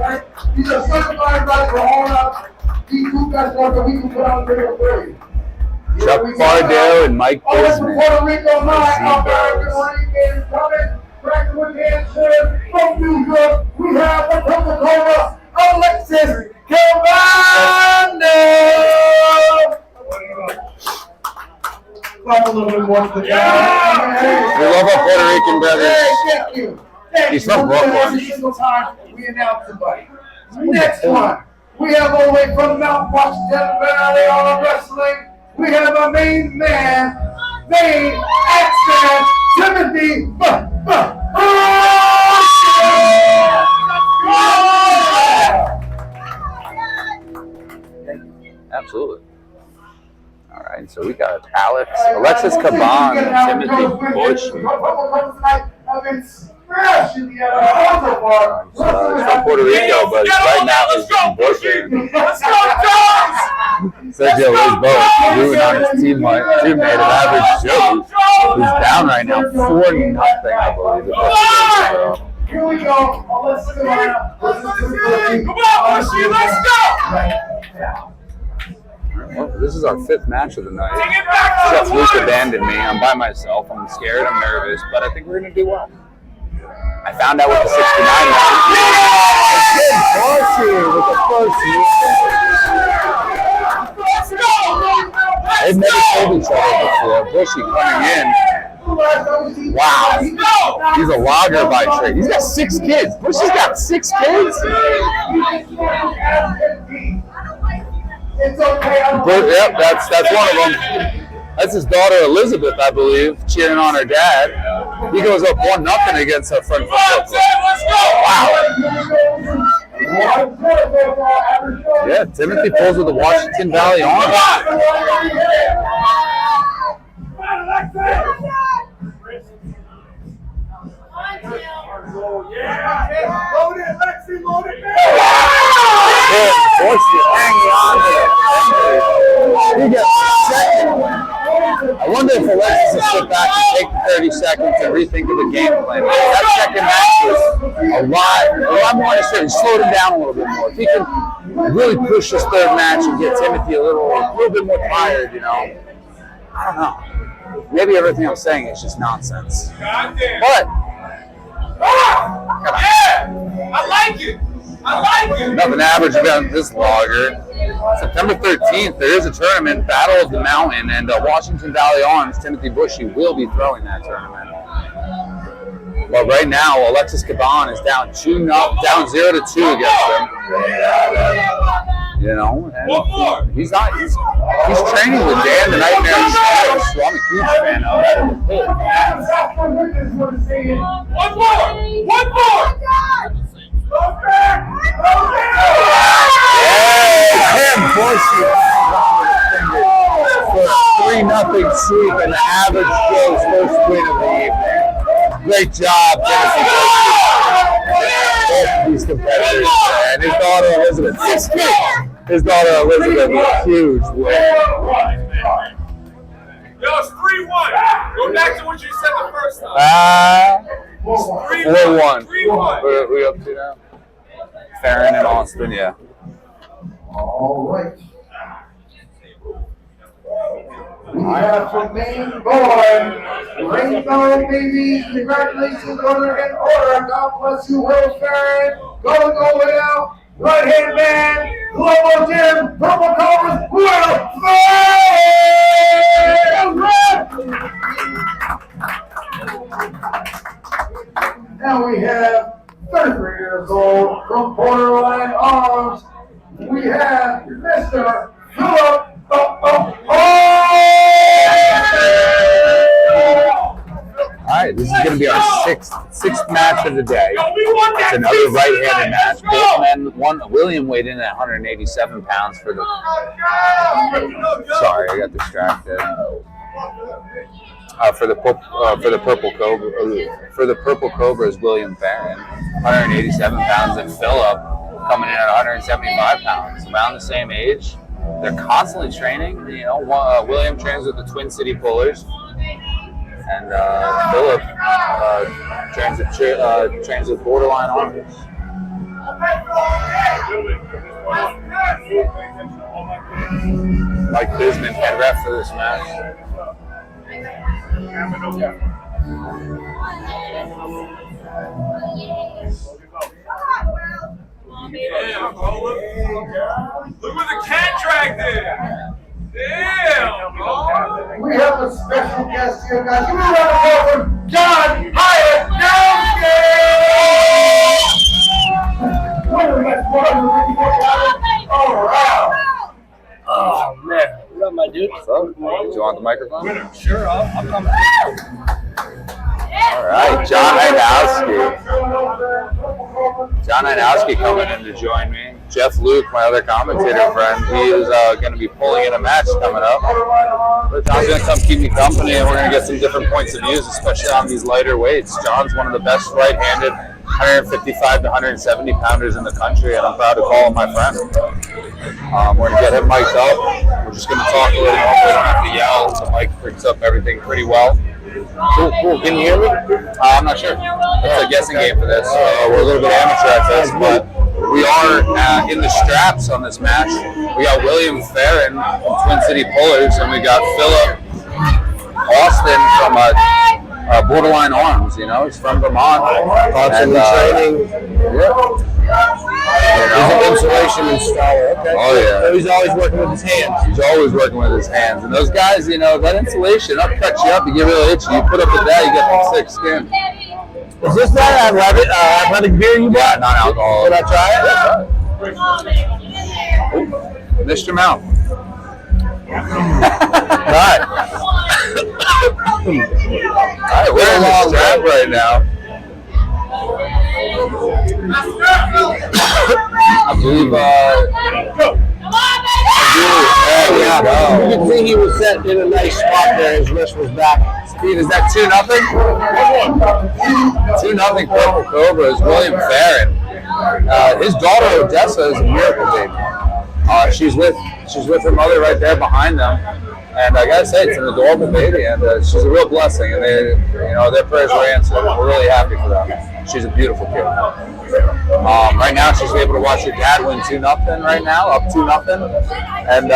right? These are certified guys for all up. These two guys that we can put out there for you. Chuck Bardell and Mike Bisman. Puerto Rico, American Rican coming. Cracking with the answer from New York. We have the Cobras, Alexis Cabana. Clap a little bit more to the guy. We love our Puerto Rican brothers. Hey, thank you. He's from Brooklyn. Every single time we announce somebody. Next one, we have all the way from Mount Washington Valley on wrestling. We have our main man, main accent, Timothy. Absolutely. All right, so we got Alexis Caban, and Timothy Bush. He's from Puerto Rico, but right now he's from Bush. Sergio Lisboa, doing on his teammate of Average Joe, who's down right now 4-0, I believe. Here we go. Let's go. Come on, Bushy, let's go! Well, this is our 5th match of the night. Take it back, Chef Luke abandoned me. I'm by myself. I'm scared. I'm nervous, but I think we're going to do well. I found out what the 69 was. They've never told each other before. Bushy coming in. Wow. He's a logger by trade. He's got 6 kids. Bushy's got 6 kids? Yep, that's one of them. That's his daughter Elizabeth, I believe, cheering on her dad. He goes up 1-0 against her friend from Brooklyn. Wow. Yeah, Timothy pulls with the Washington Valley Army. He gets second. I wonder if Alexis will sit back and take 30 seconds and rethink of the game plan. That second match was a lot more necessary. Slowed him down a little bit more. If he can really push this 3rd match and get Timothy a little bit more tired, you know. I don't know. Maybe everything I'm saying is just nonsense. But yeah, I like it. Nothing average about this logger. September 13th, there is a tournament, Battle of the Mountain, and Washington Valley Arms, Timothy Bushy will be throwing that tournament. But right now, Alexis Caban is down 0-2 against them. You know, and he's training with Dan the Nightmare Shadow, so I'm a huge fan of it. One more! Tim Bushy for a 3-0 sweep and Average Joe's first win of the evening. Great job, Timothy Bushy. Both of these competitors, and his daughter Elizabeth. His daughter Elizabeth, a huge win. Yo, it's 3-1. Go back to what you said the first time. 4-1. What are we up to now? Farron and Austin, yeah. All right. We have from Maine born, Rainbow baby. Congratulations on your in order. God bless you, Will Farron. Go now. Right hand man, Globo Gym, Purple Cobras, Will Farron. Now we have 33 years old from Borderline Arms. We have Mr. Philip. All right, this is going to be our sixth match of the day. It's another right-handed match. Both men, William weighed in at 187 pounds for the. Sorry, I got distracted. For the purple Cobras, William Farron, 187 pounds, and Philip coming in at 175 pounds, around the same age. They're constantly training. You know, William trains with the Twin City Pullers, and Philip trains with Borderline Arms. Mike Bisman, head ref for this match. Look what the cat dragged in. Damn, bro. We have a special guest here, guys. Give me a round of applause for John Hyatt All right. Oh man, what up, my dude? What's up? Do you want the microphone? Sure, I'll come. All right, John Hynowski coming in to join me. Jeff Luke, my other commentator friend, he is going to be pulling in a match coming up. But John's going to come keep me company, and we're going to get some different points of views, especially on these lighter weights. John's one of the best right-handed 155 to 170 pounders in the country, and I'm proud to call him my friend. We're going to get him mic'd up. We're just going to talk a little more. We don't have to yell. The mic picks up everything pretty well. Cool. Can you hear me? I'm not sure. It's a guessing game for this. We're a little bit amateur at this, but we are in the straps on this match. We got William Farron from Twin City Pullers, and we got Philip Austin from Borderline Arms. You know, he's from Vermont. Constantly training. Yeah. He's an insulation installer. Okay. Oh, yeah. So he's always working with his hands. He's always working with his hands. And those guys, you know, that insulation, that'll cut you up. You get really itchy. You put up with that, you get the thick skin. Is this that athletic beer you bought? Non-alcohol. Should I try it? Missed your mouth. Right. Alright, we're in the strap right now. I believe, You can see he was set in a nice spot there. His wrist was back. Speed, is that 2-0? 2-0 Purple Cobras, William Farron. His daughter Odessa is a miracle baby. She's with her mother right there behind them. And I gotta say, it's an adorable baby, and she's a real blessing. And their prayers were answered. We're really happy for them. She's a beautiful kid. Right now, she's able to watch her dad win 2-0 right now, up 2-0. And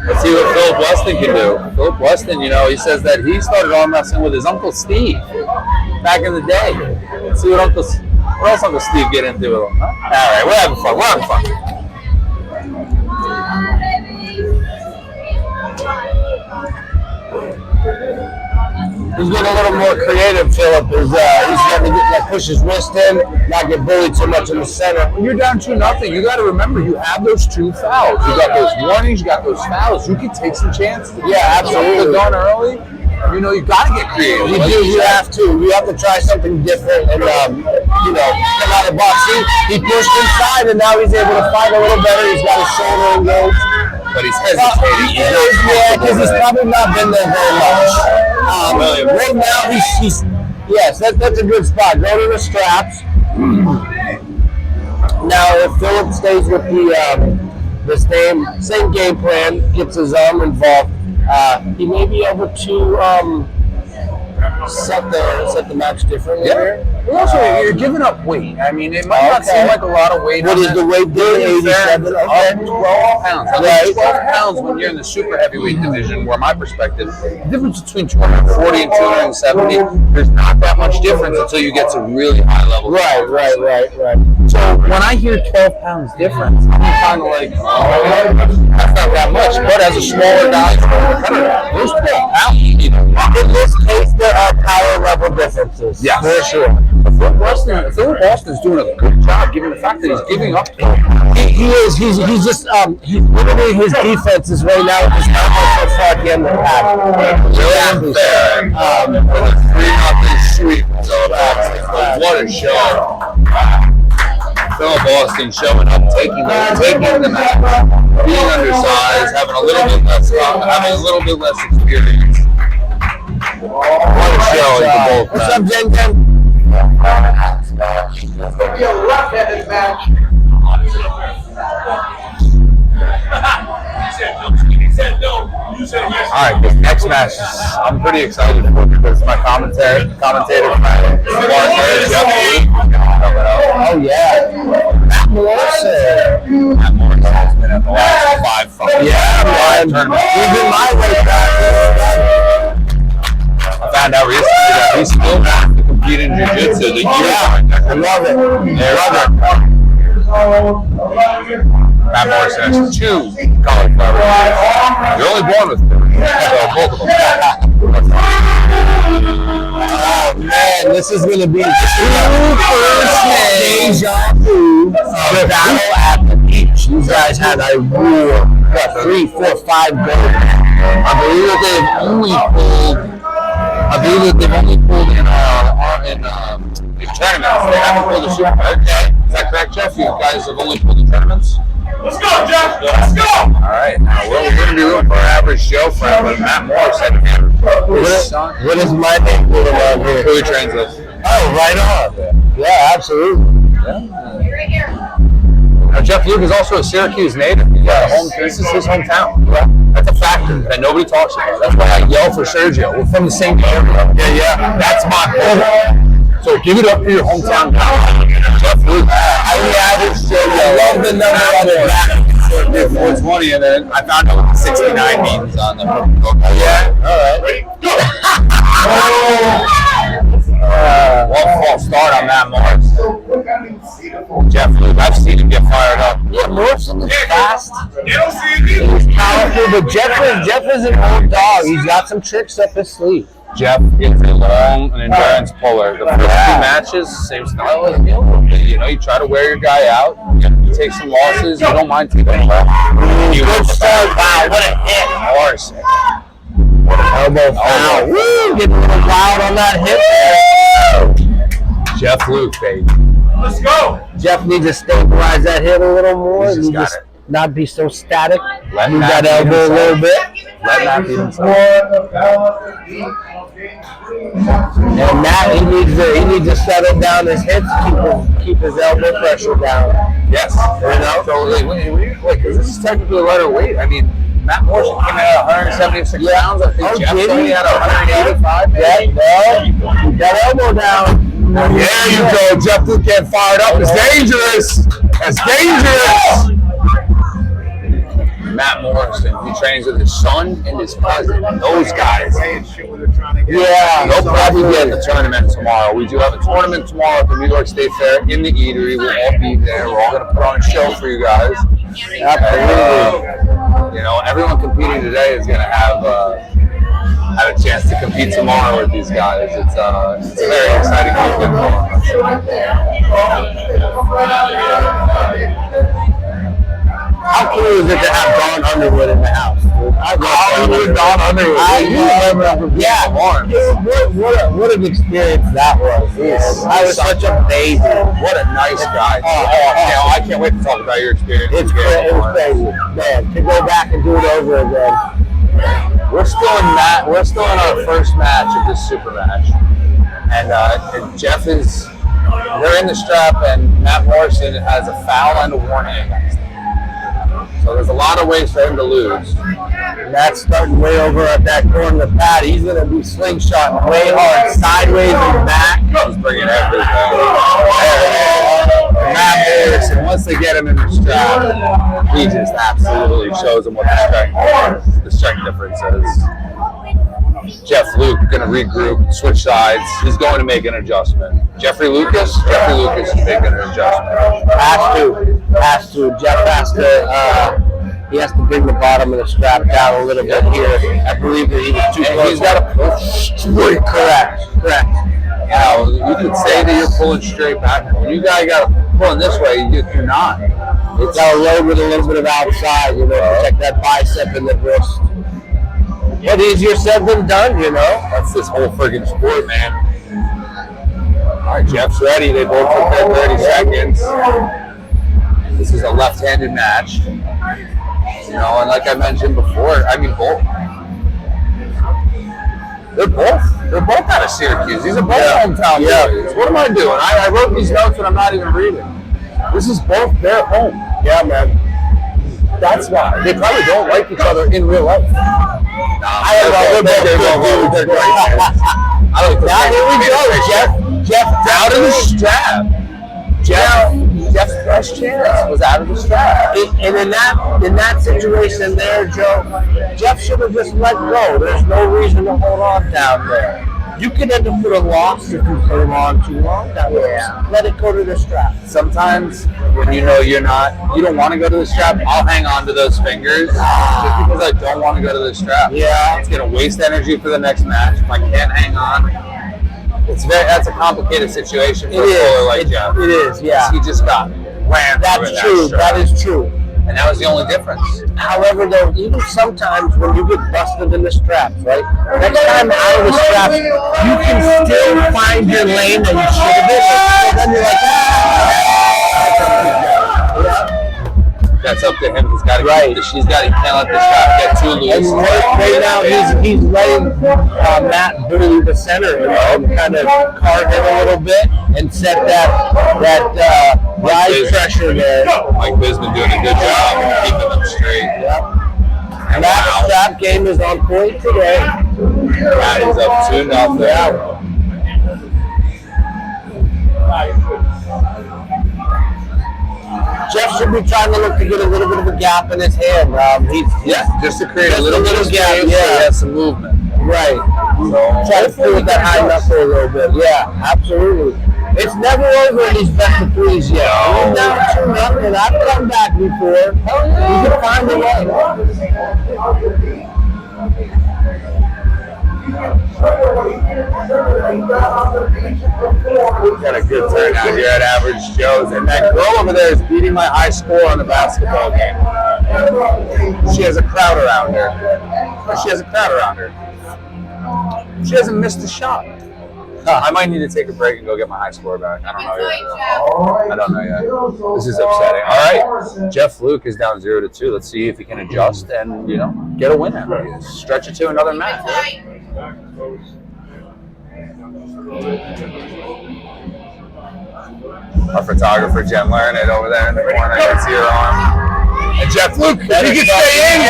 let's see what Philip Weston can do. Philip Weston, he says that he started arm wrestling with his Uncle Steve back in the day. Let's see what else Uncle Steve get into with him. Huh? All right, we're having fun. He's getting a little more creative, Philip. He's starting to push his wrist in, not get bullied too much in the center. When you're down 2-0, you got to remember you have those 2 fouls. You got those warnings, you got those fouls. You can take some chances. Yeah, absolutely. Going early, you got to get creative. You have to. You have to try something different and, come out of the box. He pushed inside, and now he's able to fight a little better. He's got his shoulder engaged. But he's hesitating. Because he's probably not been there very much. Right now, he's yes, that's a good spot. Go to the straps. Now, if Philip stays with the same game plan, gets his arm involved, he may be able to set the match differently. Yeah. Also, you're giving up weight. I mean, it might not seem like a lot of weight. What is the weight there? 87. Okay. 12 pounds. Right. 12 pounds when you're in the super heavyweight division, where my perspective, the difference between 240 and 270, there's not that much difference until you get to really high level. Right. So when I hear 12 pounds difference, I'm kind of like, that's not that much. But as a smaller guy, those 12 pounds, in this case, there are power level differences. Yes. For sure. Philip Austin's doing a good job, given the fact that he's giving up. He is. He's literally his defense is right now with his elbow so far at the end of the pack. Really unfair. With a 3-0 sweep. What a show. Philip Austin showing up, taking the match, being undersized, having a little bit less experience. What a show to both. What's up, Jen? It's going to be a rough-headed match. Alright, this next match, I'm pretty excited for because my commentator friend, Oh, yeah. Beernasium. Matt Morris has been at the last 5 fights. Yeah, man. Tournaments. He's in my weight class. I found out recently that he still wants to compete in jiu-jitsu. The year I love it. Matt Morris has 2 cauliflower ears. You're only born with 2, so both of them. Oh man, this is going to be deja vu battle at the beach. These guys had a war. 3, 4, 5 goals. I believe that they've only pulled in tournaments. They haven't pulled the super. Okay, is that correct, Jeff? You guys have only pulled the tournaments. Let's go, Jeff. Let's go. All right, now we're going to be looking for our average Joe friend, but Matt Morris had him. What is my name for around here? Who translates? Oh, right on. Yeah, absolutely. Now, Jeff Luke is also a Syracuse native. This is his hometown. Yeah. That's a factor that nobody talks about. That's why I yell for Sergio. We're from the same area. Yeah. That's my point. So give it up for your hometown guy. Jeff Luke. I love the number on it. 420, and then I found out what the 69 means on the book. Yeah. All right. One false start on Matt Morris. Jeff Luke, I've seen him get fired up. Yeah, Morris is fast. You don't see it either. He's powerful, but Jeff is an old dog. He's got some tricks up his sleeve. Jeff is a long and endurance puller. The first 2 matches, same style as you. You know, you try to wear your guy out. You take some losses. You don't mind taking a loss. Good start. Wow, what a hit. Morris. Elbow foul. Woo, getting a little wild on that hit. Jeff Luke, baby. Let's go. Jeff needs to stabilize that hit a little more. He's just He got just it. not be so static. Let Move Matt that beat elbow a himself. little bit. Let Matt beat himself. And Matt, he needs to settle down his hits, keep his elbow pressure down. Yes. You know? So, wait, because this is technically lighter weight. I mean, Matt Morris came in at 176 pounds. I think Jeff only had 185. Yeah, keep that elbow down. There you go. Jeff Luke getting fired up. It's dangerous. It's dangerous. Matt Morrison, he trains with his son and his cousin. Those guys. Yeah, They'll probably be at the tournament tomorrow. We do have a tournament tomorrow at the New York State Fair in the eatery. We'll all be there. We're all going to put on a show for you guys. Absolutely. You know, everyone competing today is going to have a chance to compete tomorrow with these guys. It's a very exciting weekend for How cool is it to have Don Underwood in the house? Don Underwood. I remember. Yeah. What an experience that was. I was such a baby. What a nice guy. I can't wait to talk about your experience. It was crazy, man. To go back and do it over again. We're still in our first match of this super match, and Jeff is. They're in the strap, and Matt Morrison has a foul and a warning against him. So there's a lot of ways for him to lose. Matt's starting way over at that corner of the pad. He's going to be slingshotting way hard, sideways and back. He's bringing everything. Matt Morrison, once they get him in the strap, he just absolutely shows them what the strength difference is. Jeff Luke going to regroup, switch sides. He's going to make an adjustment. Jeffrey Lucas is making an adjustment. Has to. Jeff has to. He has to bring the bottom of the strap down a little bit here. I believe that he was too close. He's got to pull straight. Correct. You know, you could say that you're pulling straight back. When you guys got to pulling this way, you're not. It's got to load with a little bit of outside, protect that bicep and the wrist. But easier said than done, That's this whole friggin' sport, man. All right, Jeff's ready. They both took their 30 seconds. This is a left-handed match. And like I mentioned before, both. They're both out of Syracuse. These are both hometown boys. What am I doing? I wrote these notes and I'm not even reading. This is both their home. Yeah, man. That's why. They probably don't like each other in real life. Here we go. Jeff out of the strap. Jeff Jeff's best chance was out of the strap. And in that situation there, Joe, Jeff should have just let go. There's no reason to hold on down there. You can end up with a loss if you hold on too long down there. Let it go to the strap. Sometimes when you know you don't want to go to the strap, I'll hang on to those fingers just because I don't want to go to the strap. Yeah. It's going to waste energy for the next match. If I can't hang on, that's a complicated situation for a bowler like Jeff. It is, yeah. He just got rammed. That's true. That is true. And that was the only difference. However, though, even sometimes when you get busted in the straps, right? Next time out of the straps, you can still find your lane that you should have been in. So then you're like, That's up to him. He's got to he can't let the strap get too loose. And right now, he's letting Matt bully the center, and kind of carve him a little bit and set that ride pressure there. Mike Biz been doing a good job of keeping them straight. Yep. And that strap game is on point today. Matt is up 2-0. Jeff should be trying to look to get a little bit of a gap in his hand. Just to create a little gap. So he has some movement. Right. Try to play with that high knuckle a little bit. Yeah, absolutely. It's never over in these best of threes yet. We're down 2-0. I've come back before. You can find a way. Got a good turnout here at Average Joe's, and that girl over there is beating my high score on the basketball game. She has a crowd around her. She hasn't missed a shot. I might need to take a break and go get my high score back. I don't know yet. This is upsetting. All right, Jeff Luke is down 0-2. Let's see if he can adjust and get a win out of it. Stretch it to another match. Right? Our photographer Jen Learned over there in the corner. Let's see her arm. And Jeff Luke, if he can stay in,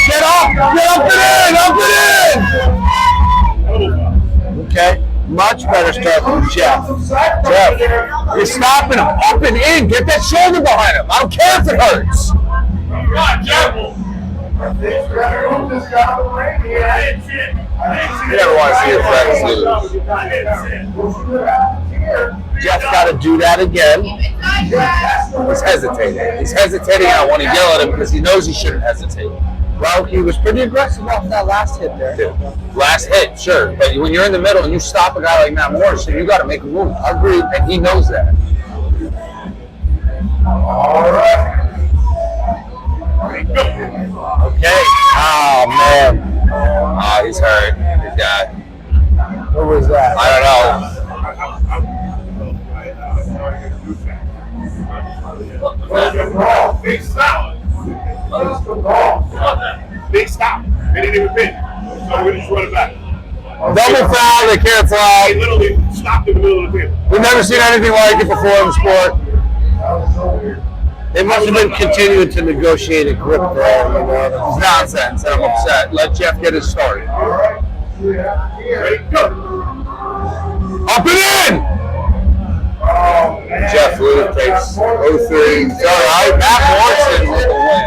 get up and in. Okay. Much better start from Jeff. Jeff, you're stopping him. Up and in. Get that shoulder behind him. I don't care if it hurts. Come on, Jeff. You never want to see your friends lose. Jeff's got to do that again. He's hesitating. He's hesitating. I want to yell at him because he knows he shouldn't hesitate. Well, he was pretty aggressive off that last hit there. Dude, last hit, sure. But when you're in the middle and you stop a guy like Matt Morrison, you got to make a move. Agreed. And he knows that. All right. Okay. Oh, man. Oh, he's hurt. He's got. What was that? I don't know. Big stop. Big stop. They didn't even pin. So we just run it back. Double foul, they can't They fly. literally stopped in the middle of the table. We've never seen anything like it before in the sport. They must have been continuing to negotiate a grip there. It's nonsense, and I'm upset. Let Jeff get his start. Ready? Go. Up and in! Jeff Luke takes 0-3. It's all right. Matt Morrison with the win.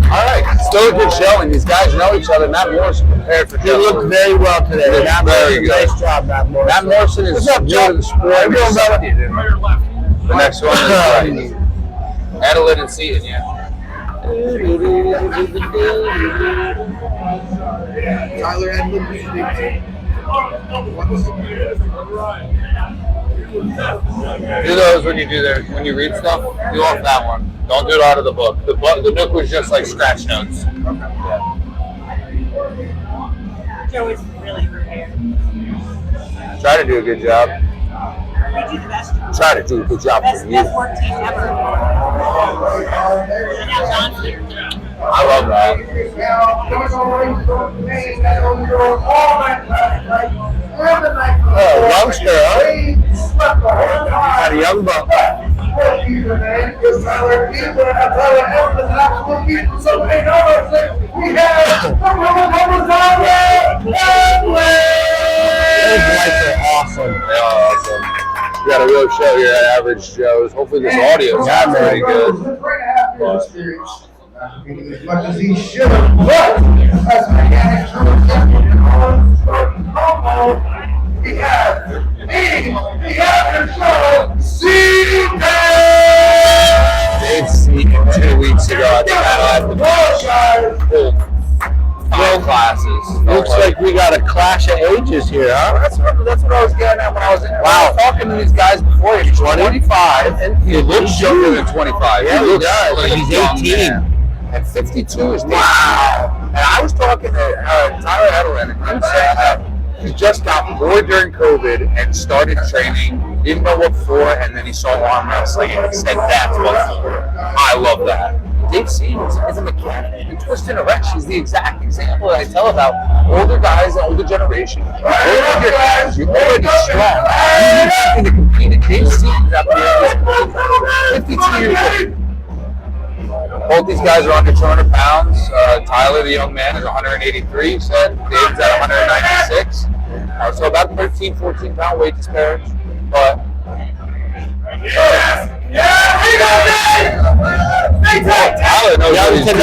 All right. Still a good showing. These guys know each other. Matt Morrison prepared for He Jeff looked Luke. very well today. Very good. Nice job, Matt Morrison. Matt Morrison is new to the sport. Right or left? The next one is right. Adelaide and Seton, yeah. Tyler Edmund. Do those when you read stuff. Do off that one. Don't do it out of the book. The book was just like scratch notes. Joe is really prepared. Try to do a good job. We do the best. Try to do a good job Best for you. work team ever. And now John's here. I love that. Oh, youngster, huh? Got a young buck. Those lights are awesome. Awesome. We got a real show here at Average Joe's. Hopefully this audio is pretty good. It's great to have your experience. Not getting as much as he should, but as mechanic we have the after show, They've seen it 2 weeks ago. I think I had the full classes. Looks like we got a clash of ages here, huh? That's what I was getting at when I was talking to these guys before. He's 25, and he looks younger than 25. Yeah, he he looks does. like He's young 18. man. And 52 is wow. And I was talking to Tyler Edelman, and he was saying that he just got bored during COVID and started training, didn't know what for, and then he saw arm wrestling and he said, that's what for. I love that. Dave Seaton is a mechanic. And Twisted Rex, she's the exact example that I tell about older guys, the older generation. Older guys, you're already strong. You need something to compete in. Dave Seaton's up there. 52 years old. Both these guys are under 200 pounds. Tyler, the young man, is 183, he said. Dave's at 196. So about 13, 14 pound weight disparity. But Tyler knows what he's doing.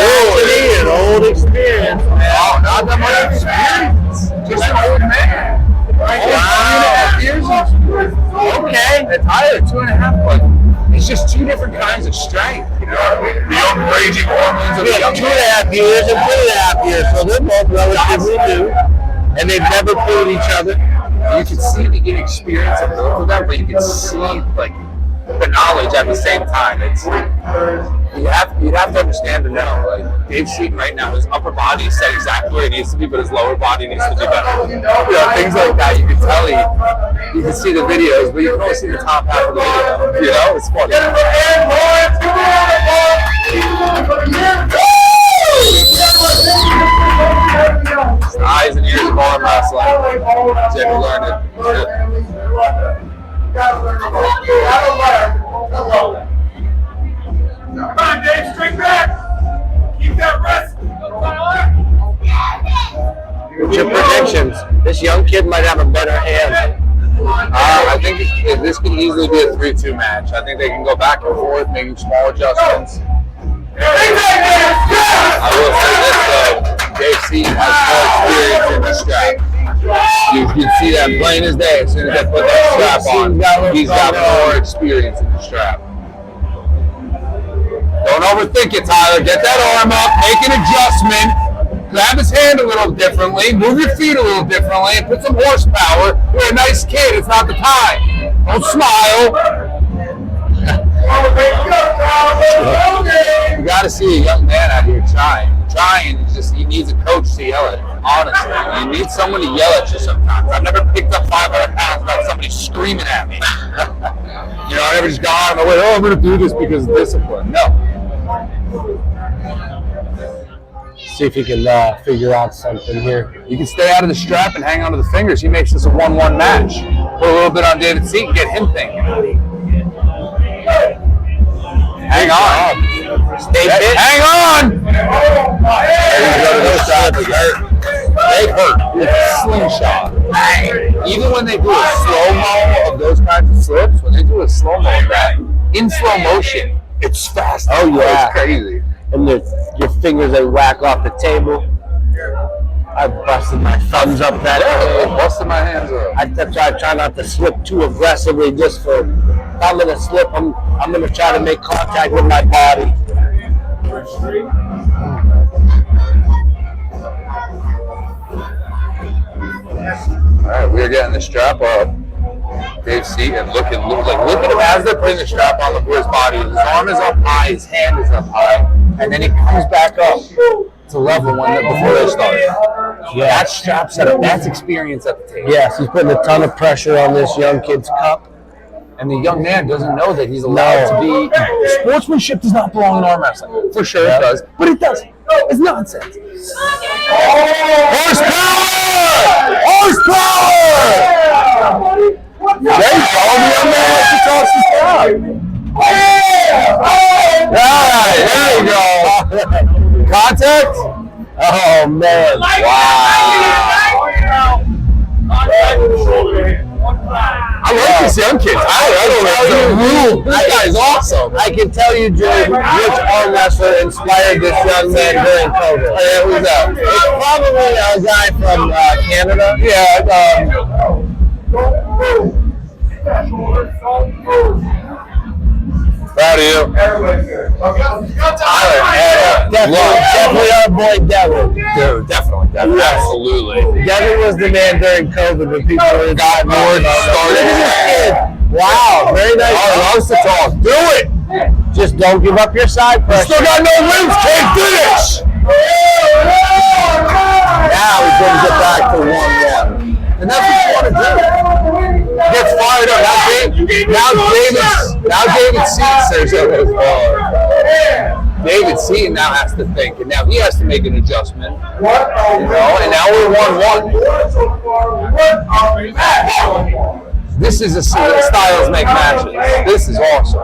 An old experience. Oh, not that much experience. Just an old man. Wow. 2.5 years. Okay. And Tyler, 2.5, but it's just two different kinds of strength. You know, the young raging hormones of the young 2.5 years and 3.5 years, so they're both relatively new, and they've never played each other. You can see the inexperience of both of them, but you can see like the knowledge at the same time. It's you have to understand to know. Like Dave Seaton right now, his upper body is set exactly where it needs to be, but his lower body needs to do better. You know, things like that. You can tell you can see the videos, but you can only see the top half of the video. You know, it's funny. Eyes and ears of arm wrestling. Jake learned it. Come on, Dave, straight back. Keep that rest. What's your predictions? This young kid might have a better hand. I think this could easily be a 3-2 match. I think they can go back and forth, making small adjustments. I will say this though, Dave Seaton has more experience in the strap. You can see that plain as day. As soon as they put that strap on, he's got more experience in the strap. Don't overthink it, Tyler. Get that arm up, make an adjustment, grab his hand a little differently, move your feet a little differently, and put some horsepower. You're a nice kid. It's not the time. Don't smile. You got to see a young man out here trying. He needs a coach to yell at him. Honestly, you need someone to yell at you sometimes. I've never picked up 500 pounds without somebody screaming at me. You know, I never just got on my way. Oh, I'm going to do this because of discipline. No. See if he can figure out something here. You can stay out of the strap and hang on to the fingers. He makes this a 1-1 match. Put a little bit on David Seaton, get him thinking. Hang on. Stay fit. Hang on! They hurt. It's a slingshot. Even when they do a slow-mo of those kinds of slips, when they do a slow-mo of that, in slow motion, it's fast. Oh, yeah. It's crazy. And your fingers, they whack off the table. I busted my thumbs up that Yeah, busting my hands up. I try not to slip too aggressively. Just for if I'm gonna slip, I'm gonna try to make contact with my body. All right, we're getting the strap up. Dave Seaton look at him as they're putting the strap on. Look where his body is. His arm is up high, his hand is up high, and then he comes back up to level before they start. Yeah. That's strap setup. That's experience at the table. Yes, he's putting a ton of pressure on this young kid's cup. And the young man doesn't know that he's allowed to be. Sportsmanship does not belong in arm wrestling. For sure it does, but it doesn't. It's nonsense. Horsepower! There you go. The young man has to toss his stuff. There you go. Contact? Oh man! Wow. like this young kid. This guy's awesome. I can tell you, Joe, which arm wrestler inspired this young man during COVID. Yeah, who's that? It's probably a guy from Canada. Proud of you. Tyler, Definitely our boy Devin. dude, definitely. Absolutely. Devin was the man during COVID when people were Got more started. Wow, very nice. I loves to talk. Do it. Just don't give up your side pressure. Still got no wins. Can't finish. Now he's going to get back to 1-1. And that's what you want to do. Gets fired up. Now David Seaton says David Seaton now has to think, and now he has to make an adjustment. And now we're 1-1. This is a Styles make matches. This is awesome.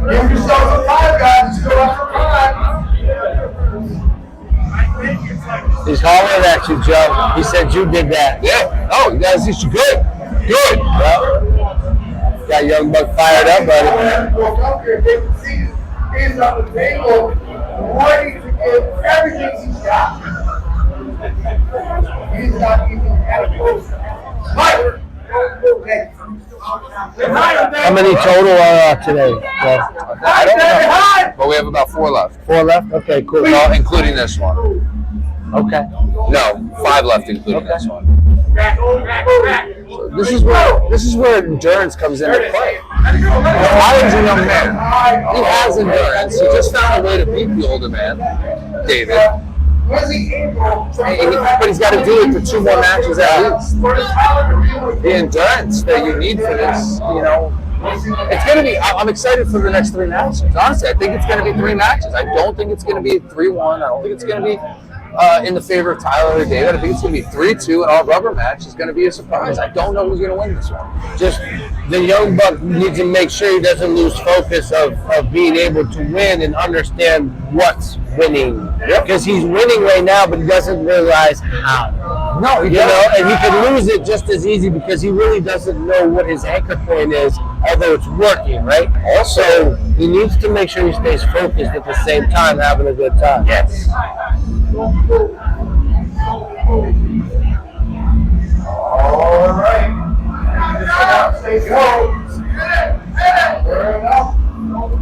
Give yourself some time, guys. Still have some time. He's hollering at you, Joe. He said you did that. Yeah. Oh, you guys, this is good. Good. Well, got Young Buck fired up, buddy. He's on the table, ready to give everything he's got. He's not even at a close. How many total are today? Well, I don't know. But we have about 4 left. 4 left? Okay, cool. Including this one. Okay. No, 5 left, including this one. So this is where endurance comes into play. Tyler's a young man. He has endurance. He just found a way to beat the older man, David. But he's got to do it for 2 more matches at least. The endurance that you need for this, it's going to be. I'm excited for the next 3 matches. Honestly, I think it's going to be 3 matches. I don't think it's going to be 3-1. I don't think it's going to be in the favor of Tyler or David. I think it's going to be 3-2, and our rubber match is going to be a surprise. I don't know who's going to win this one. Just the Young Buck needs to make sure he doesn't lose focus of being able to win and understand what's winning. Because he's winning right now, but he doesn't realize how. No, and he can lose it just as easy because he really doesn't know what his anchor point is, although it's working, right? Also, he needs to make sure he stays focused at the same time, having a good time. Yes. All right.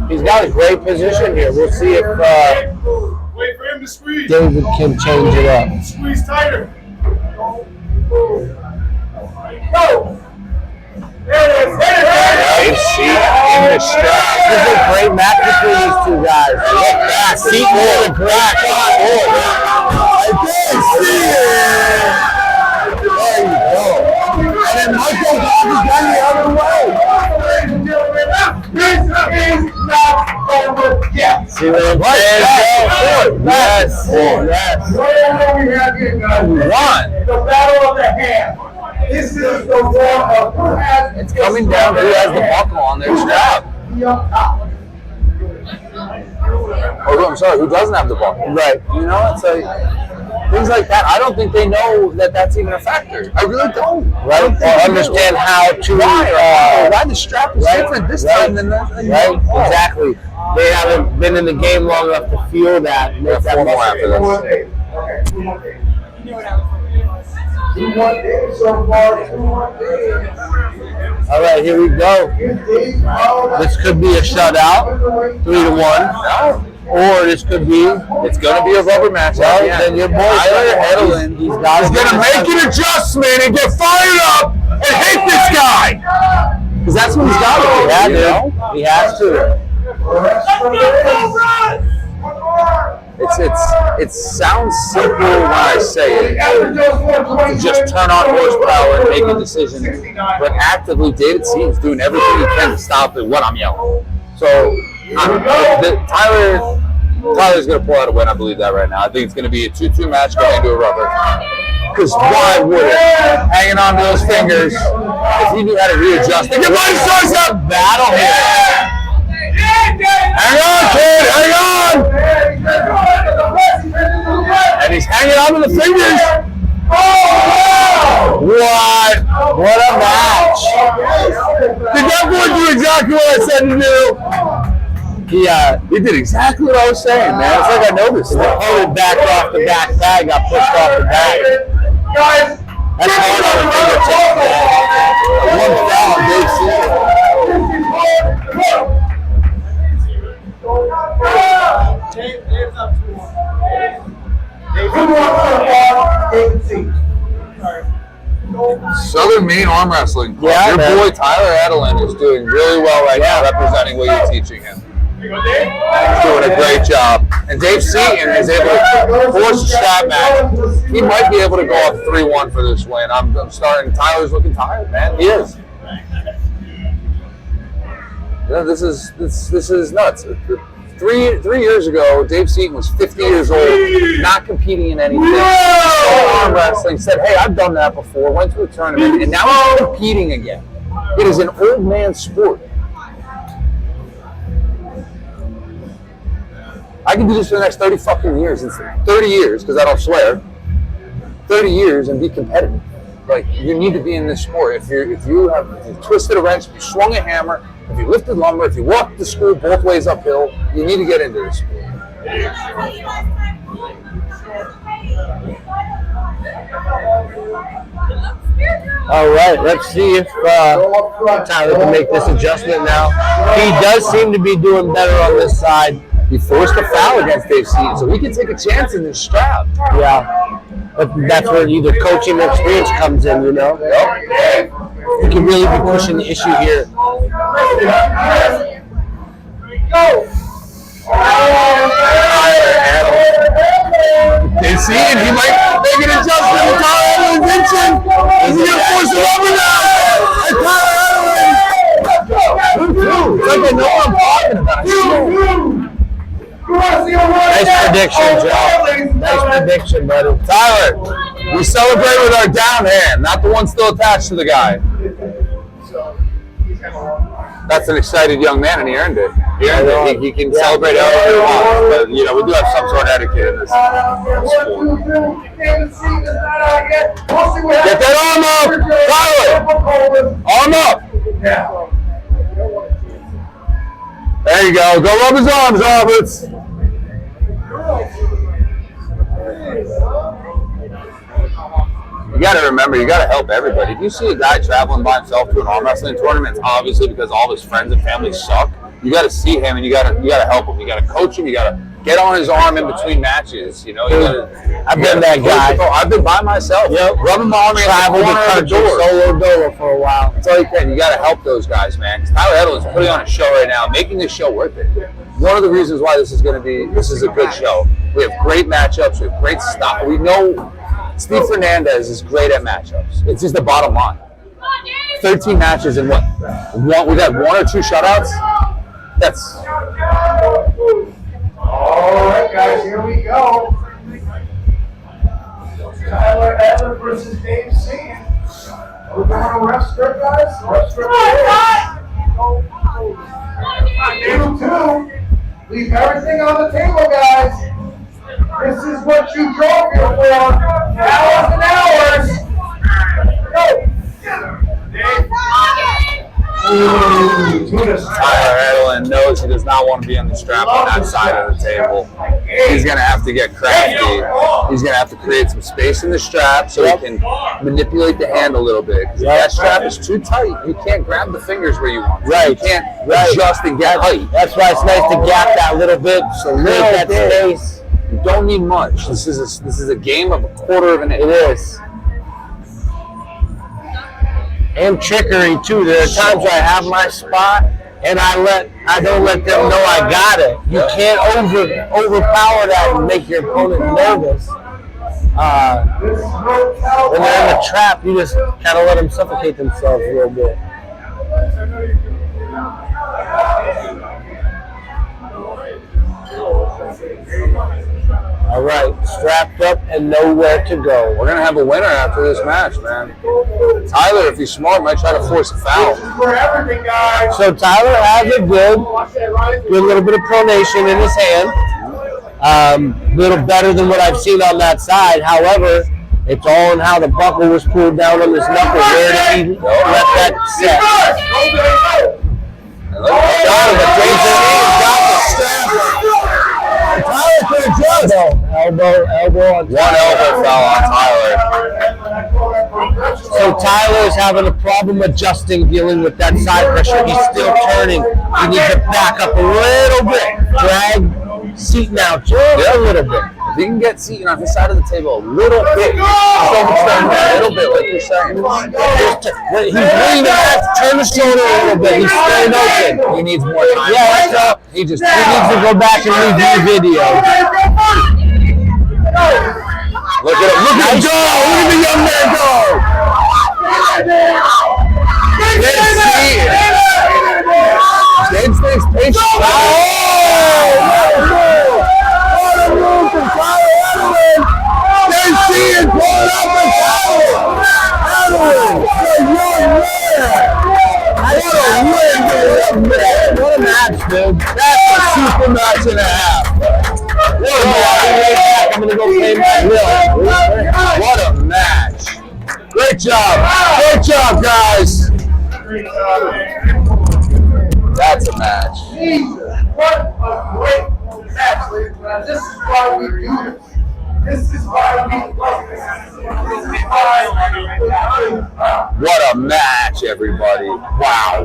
He's got a great position here. We'll see if Wait for him to squeeze. David can change it up. Squeeze tighter. Go. Nice seat in the strap. This is a great match between these 2 guys. Look back. Seat more than crack. There you go. And then Michael Bob is going the other way. This is not over yet. See what I'm saying? Yes. Yes. What we have here, guys? Won. The battle of the hand. This is the war of who has. It's coming down to who has the buckle on their strap. Or I'm sorry, who doesn't have the buckle? Right. It's like things like that. I don't think they know that that's even a factor. I really don't. Right. Or understand how to why the strap is different this time than that. Right. Exactly. They haven't been in the game long enough to feel that. We have 4 more after this. Okay, 2 more days. 2 more days so far. 2 more days. All right, here we go. This could be a shutout, 3-1. Or this could be. It's going to be a rubber match. Well, then your boy Tyler Edelin, he's going to make an adjustment and get fired up and hit this guy. Because that's what he's got to do. Yeah, dude. He has to. It sounds simple when I say it, to just turn on horsepower and make a decision. But actively, David Seaton's doing everything he can to stop it when I'm yelling. So Tyler's going to pull out a win. I believe that right now. I think it's going to be a 2-2 match going into a rubber. Because why would it? Hanging on to those fingers. If he knew how to readjust. Think about his starts that battle here. Hang on, kid. Hang on. And he's hanging on to the fingers. Oh, What? What a match! Did that boy do exactly what I said to do? He did exactly what I was saying, man. It's like I noticed. The opponent backed off the back tag, got pushed off the back. guys, That's hard on the fingertips, man. One foul, Dave Southern Maine Arm Wrestling Club. Yeah, Your man. boy Tyler Edelin is doing really well right now, representing what you're teaching him. He's doing a great job. And Dave Seaton is able to force a strap match. He might be able to go up 3-1 for this win. I'm starting. Tyler's looking tired, man. He is. Yeah, this is nuts. 3 years ago, Dave Seaton was 50 years old, not competing in anything. Started arm wrestling, said, "Hey, I've done that before." Went to a tournament, and now he's competing again. It is an old man sport. I can do this for the next 30 fucking years. It's 30 years, because I don't swear. 30 years and be competitive. Like, you need to be in this sport. If you twisted a wrench, if you swung a hammer, if you lifted lumber, if you walked to school both ways uphill, you need to get into this sport. All right, let's see if Tyler can make this adjustment now. He does seem to be doing better on this side. He forced a foul against Dave Seaton, so we can take a chance in this strap. Yeah, but that's where either coaching or experience comes in, you know? Yep. You can really be pushing the issue here. Dave Seaton, he might make an adjustment to Tyler Edelin's inching. He's going to force it over now. And Tyler Edelin. It's like I know what I'm talking about. Nice prediction, Joe. Nice prediction, buddy. Tyler, we celebrate with our down hand, not the one still attached to the guy. That's an excited young man, and he earned it. He earned it. He can celebrate however he wants, but we do have some sort of etiquette in this sport. Get that arm up, Tyler. Arm up. There you go. Go rub his arms, Roberts. You got to remember, you got to help everybody. If you see a guy traveling by himself to an arm wrestling tournament, it's obviously because all of his friends and family suck. You got to see him and you got to help him. You got to coach him. You got to get on his arm in between matches. You know, I've been that guy. I've been by myself. Yep. Rubbing my arm against the corner of the door. Solo dolo for a while. That's all you can. You got to help those guys, man. Because Tyler Edelin's putting on a show right now, making this show worth it. One of the reasons why this is a good show. We have great matchups. We have great stuff. We know Steve Fernandez is great at matchups. It's just the bottom line. 13 matches and what? We've had 1 or 2 shutouts? That's... All right, guys, here we go. Tyler Edelin versus Dave Seaton. Are we going to ref strip, guys? Ref strip. 2-2. Leave everything on the table, guys. This is what you drove here for. Hours and hours. Go. Tyler Edelin knows he does not want to be on the strap on that side of the table. He's going to have to get crafty. He's going to have to create some space in the strap so he can manipulate the hand a little bit. Because if that strap is too tight, you can't grab the fingers where you want. Right. You can't adjust and get height. That's why it's nice to gap that little bit, so leave that space. You don't need much. This is a game of a quarter of an inch. It is. And trickery too. There are times where I have my spot and I don't let them know I got it. You can't overpower that and make your opponent nervous. When they're in the trap, you just kind of let them suffocate themselves a little bit. All right, strapped up and nowhere to go. We're going to have a winner after this match, man. Tyler, if he's smart, might try to force a foul. For everything, guys. So Tyler has a good little bit of pronation in his hand. A little better than what I've seen on that side. However, It's all in how the buckle was pulled down on his knuckle. Where did he let that set? Tyler could have just Elbow on one elbow fell on Tyler. So Tyler's having a problem adjusting, dealing with that side pressure. He's still turning. He needs to back up a little bit. Drag Seaton out just a little bit. If he can get Seaton on his side of the table a little bit, he's overturning a little bit, like you're saying. He's leaning back, turn the shoulder a little bit. He's staying open. He needs more time. Yeah, so he needs to go back and review the video. Look at him. Look at him go. Look at the young man go. James stays patient. Oh! What a move from Tyler Edwin. They see it pulling up and Tyler Edwin. The young man. What a match, dude. That's a super match and a half. I'm going to go pay my bill. What a match. Great job. Great job, guys. That's a match. Jesus, what a great match, ladies and gentlemen. This is why we do this. This is why we love this. This is why. What a match, everybody. Wow.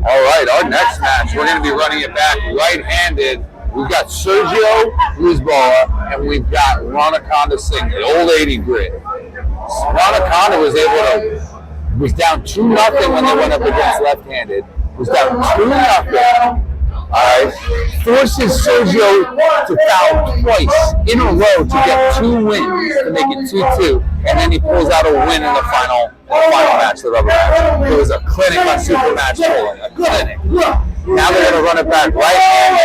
All right, our next match, we're going to be running it back right-handed. We've got Sergio Lisboa, and we've got Ranaconda Singh, the old 80 grit. Ranaconda was down 2-0 when they went up against left-handed. Was down 2-0. All right, forces Sergio to foul twice in a row to get 2 wins to make it 2-2, and then he pulls out a win in the final match, the rubber match. It was a clinic on super match pulling, a clinic. Now they're going to run it back right-handed.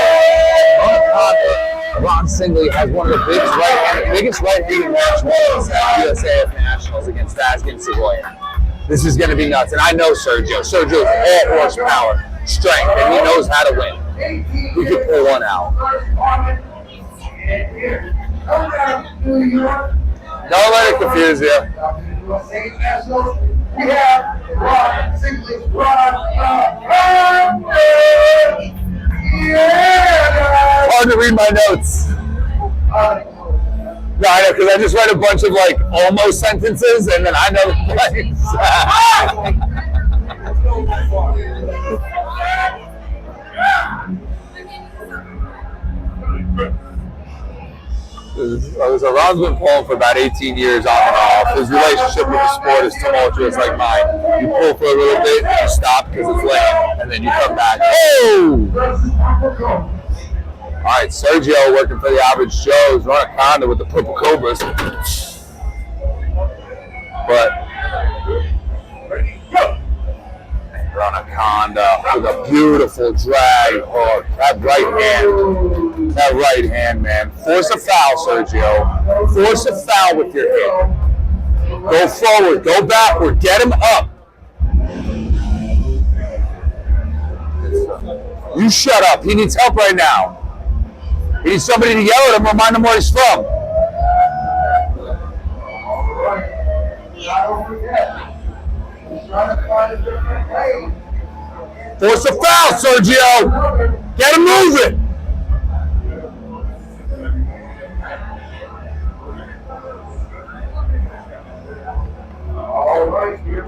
Ron Singley has one of the biggest right-handed match wins at USAF Nationals against Vazgen Segoyan. This is going to be nuts, and I know Sergio. Sergio's all horsepower, strength, and he knows how to win. He can pull one out. Don't let it confuse you. We have Ron Singley. Hard to read my notes. No, I know, because I just read a bunch of like almost sentences, and then I know the place. So Ron's been pulling for about 18 years on and off. His relationship with the sport is tumultuous like mine. You pull for a little bit, you stop because it's lame, and then you come back. Oh! All right, Sergio working for the Average Joes. Ranaconda with the Purple Cobras. But Ranaconda with a beautiful drag hook. That right hand, man. Force a foul, Sergio. Force a foul with your hip. Go forward, go backward, get him up. You shut up. He needs help right now. He needs somebody to yell at him, remind him where he's from. Force a foul, Sergio. Get him moving.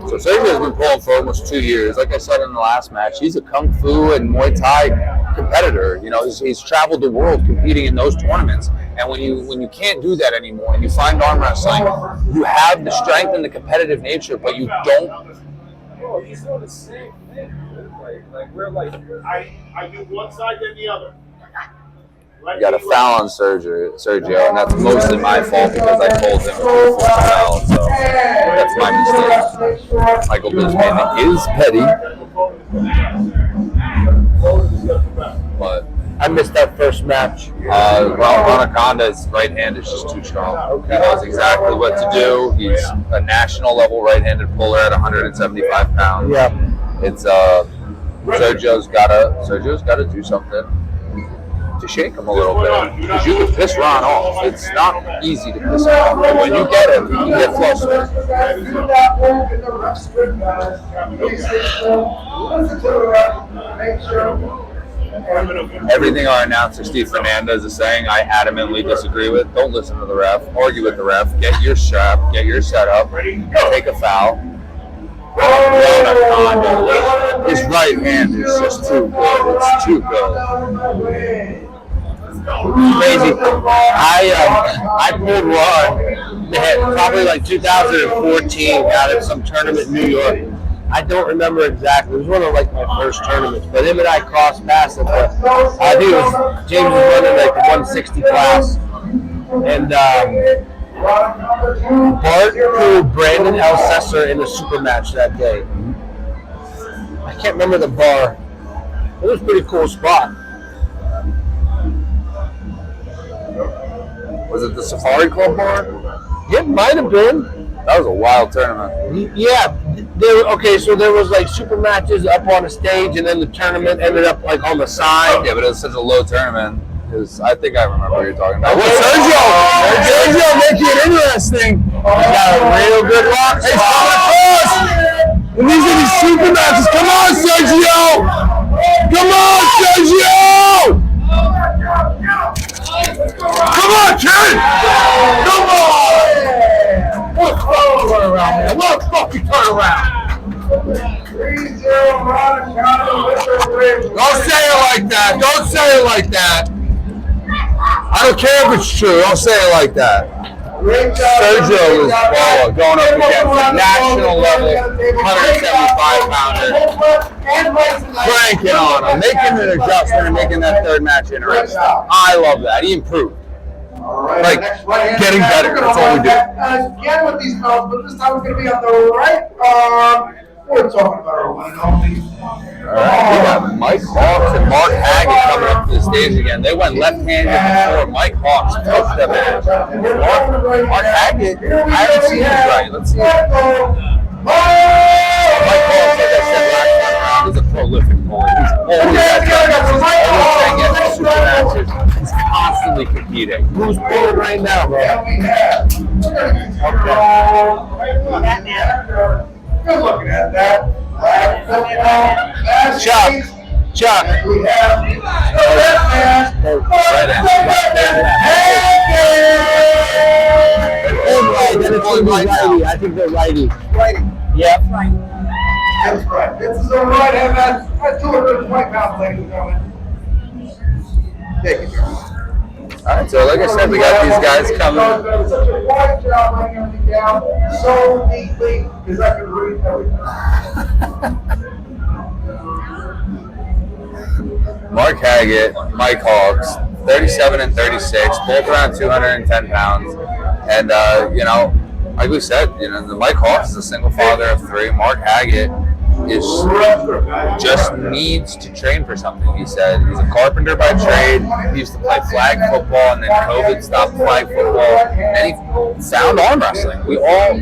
So Sergio's been pulling for almost 2 years. Like I said in the last match, he's a Kung Fu and Muay Thai competitor. You know, he's traveled the world competing in those tournaments. And when you can't do that anymore and you find arm wrestling, you have the strength and the competitive nature, but you don't. Oh, he's doing the same thing. Like we're like, I do one side then the other. You got a foul on Sergio, and that's mostly my fault because I told him to force a foul. So that's my mistake. Michael Bisman is petty, but I missed that first match. Ranaconda's right hand is just too strong. He knows exactly what to do. He's a national level right-handed puller at 175 pounds. Yeah. It's Sergio's gotta do something. to shake him a little bit because you can piss Ron off. It's not easy to piss him off, but when you get him, you get flustered. Everything our announcer Steve Fernandez is saying, I adamantly disagree with. Don't listen to the ref. Argue with the ref. Get your strap. Get your setup. Take a foul. His right hand is just too good. It's too good. Crazy. I pulled Ron probably like 2014 out of some tournament in New York. I don't remember exactly. It was one of like my first tournaments, but him and I crossed paths at the. I think it was James was running like the 160 class, and Bart threw Brandon Elsesser in the super match that day. I can't remember the bar. It was a pretty cool spot. Was it the Safari Club bar? It might have been. That was a wild tournament. Yeah. So there was like super matches up on the stage, and then the tournament ended up like on the side. Yeah, but it was such a low tournament. I think I remember what you're talking about. Well, Sergio making it interesting. He's got a real good rock. Hey, across. And these are these super matches. Come on, Sergio! Come on, Sergio! Come on, kid! Come on! What turn around, man? What fucking turn around? 3-0 Don't say it like that. Don't say it like that. I don't care if it's true. Don't say it like that. Sergio is going up against a national level 175-pounder. Cranking on him, making an adjustment and making that third match interesting. I love that. He improved. Like, getting better. That's all we do. Again with these belts, but this time it's going to be on the right arm. We're talking about our one and only. All right, we got Mike Hawks and Mark Haggett coming up to the stage again. They went left-handed before. Mike Hawks took the match. Mark Haggett, I haven't seen his right. Let's see. Mike Hawks, like I said last time around, is a prolific bowler. He's always at super matches. He's constantly competing. Who's pulling right now, bro? Good looking at that. Chuck. We have I think they're righty. Righty. Yep. That's right. This is a right hand match. That's 220 pounds, ladies and gentlemen. Take it, Jeremy. All right, so like I said, we got these guys coming. Such a wide job laying everything down so neatly because I can read everything. Mark Haggett, Mike Hawks, 37 and 36, both around 210 pounds. And, like we said, the Mike Hawks is a single father of three. Mark Haggett just needs to train for something. He said he's a carpenter by trade. He used to play flag football, and then COVID stopped flag football. And he found arm wrestling.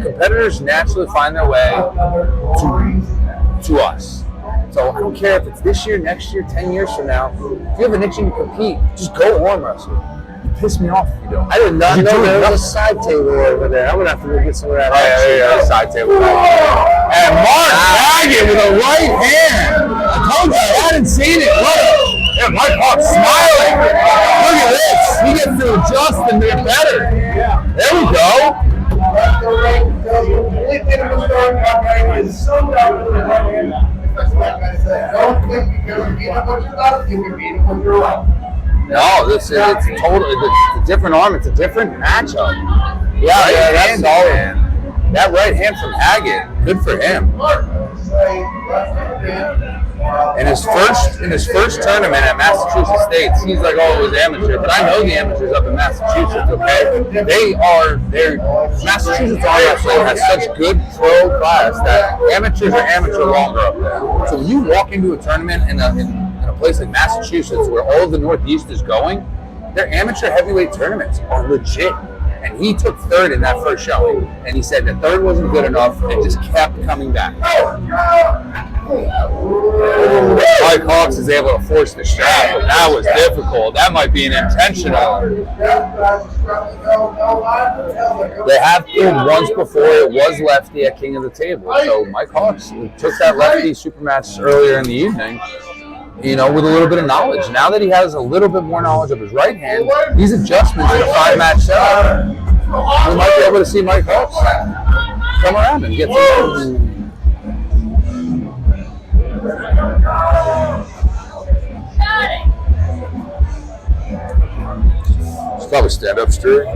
Competitors naturally find their way to us. So I don't care if it's this year, next year, 10 years from now. If you have an itching to compete, just go arm wrestle. You piss me off if you don't. I did not know there was a side table over there. I'm going to have to go get some of that. Yeah, side table. And Mark Haggett with a right hand. I told you, I hadn't seen it. Look. Yeah, Mike Hawk smiling. Look at this. He gets to adjust and get better. There we go. Don't think because you beat up what you love, you can beat up what you're like. No, it's a different arm. It's a different matchup. Yeah, that's solid. Man. That right hand from Haggett, good for him. In his first tournament at Massachusetts State, he's like, oh, it was amateur, but I know the amateurs up in Massachusetts. Okay, Massachusetts arm wrestling has such good pro class that amateurs are amateur longer up there. So when you walk into a tournament in a place like Massachusetts, where all of the Northeast is going, their amateur heavyweight tournaments are legit. And he took third in that first showing. And he said the third wasn't good enough and just kept coming back. Mike Hawks is able to force the strap, but that was difficult. That might be an intentional. They have pulled once before. It was lefty at King of the Table. So Mike Hawks took that lefty super match earlier in the evening, you know, with a little bit of knowledge. Now that he has a little bit more knowledge of his right hand, these adjustments in a 5-match setup, we might be able to see Mike Hawks come around and get some. It's probably stand-up street.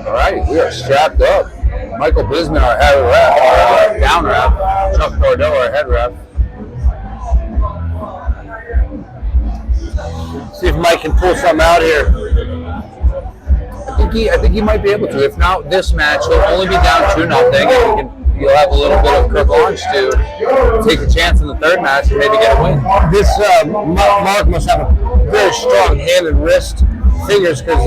All right, we are strapped up. Michael Bisman, our head ref, our down ref. Chuck Cordell, our head ref. See if Mike can pull something out here. I think he might be able to. If not this match, he'll only be down 2-0, and he'll have a little bit of carte blanche to take a chance in the third match and maybe get a win. This Mark must have a very strong hand and wrist fingers because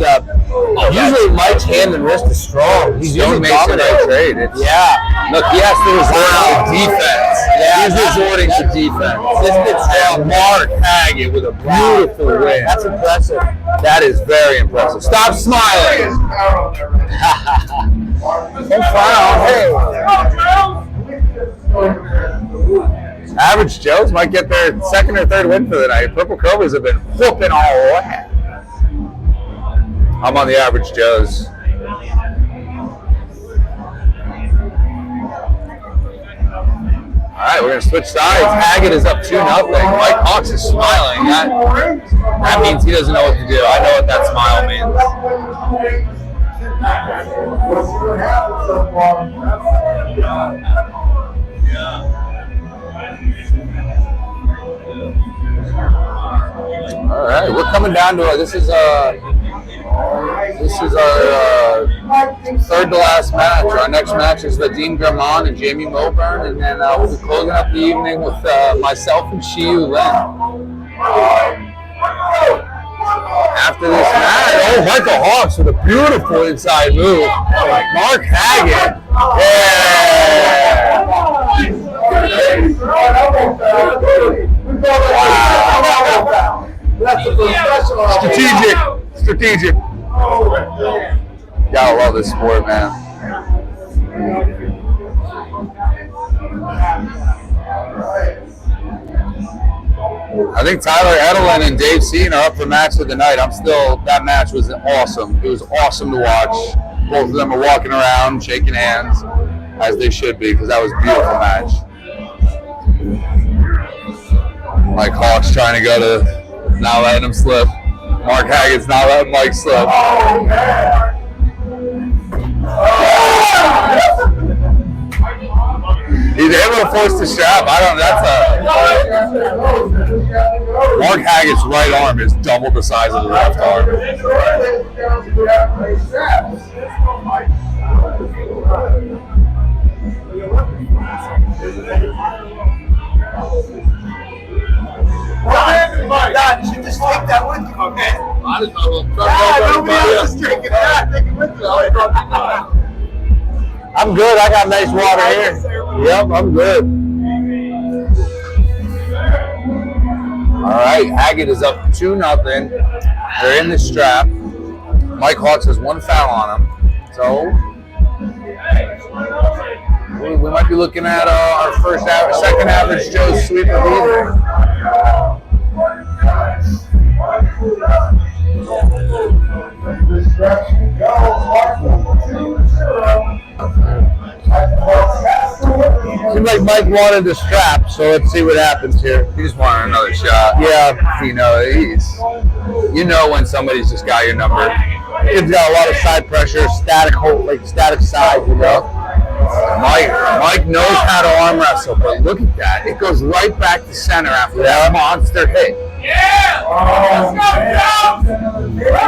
usually Mike's hand and wrist is strong. He's Stone usually Mason dominating. trade. It's, Yeah. Look, he has to resort to defense. Yeah, He's resorting to defense. This gets down. Mark Haggett with a beautiful win. That's impressive. That is very impressive. Stop smiling. Don't frown. Hey. Average Joes might get their second or third win for the night. Purple Cobras have been whooping all that. I'm on the Average Joes. All right, we're going to switch sides. Haggett is up 2-0. Mike Hawks is smiling. That means he doesn't know what to do. I know what that smile means. All right, we're coming down to this is our third to last match. Our next match is Vadim German and Jamie Moburn, and then we'll be closing up the evening with myself and Shiyu Lin. After this match, Michael Hawks with a beautiful inside move. Mark Haggett. Yeah. Wow. Strategic. Gotta love this sport, man. I think Tyler Edelin and Dave Sean are up for match of the night. That match was awesome. It was awesome to watch. Both of them are walking around, shaking hands, as they should be, because that was a beautiful match. Mike Hawks trying to go to, not letting him slip. Mark Haggett's not letting Mike slip. He's able to force the strap. Mark Haggett's right arm is double the size of the left arm. God, you should just take that with you, okay? Nobody else is drinking that. Take it with you. I'm good. I got nice water here. Yep, I'm good. All right, Haggett is up 2-0. They're in the strap. Mike Hawks has one foul on him. So we might be looking at our second average Joe's sweep of the evening. Seems like Mike wanted the strap, so let's see what happens here. He just wanted another shot. Yeah. You know when somebody's just got your number. He's got a lot of side pressure, static side, you know. Mike knows how to arm wrestle, but look at that. It goes right back to center after that monster hit. Yeah! Let's go, Joe!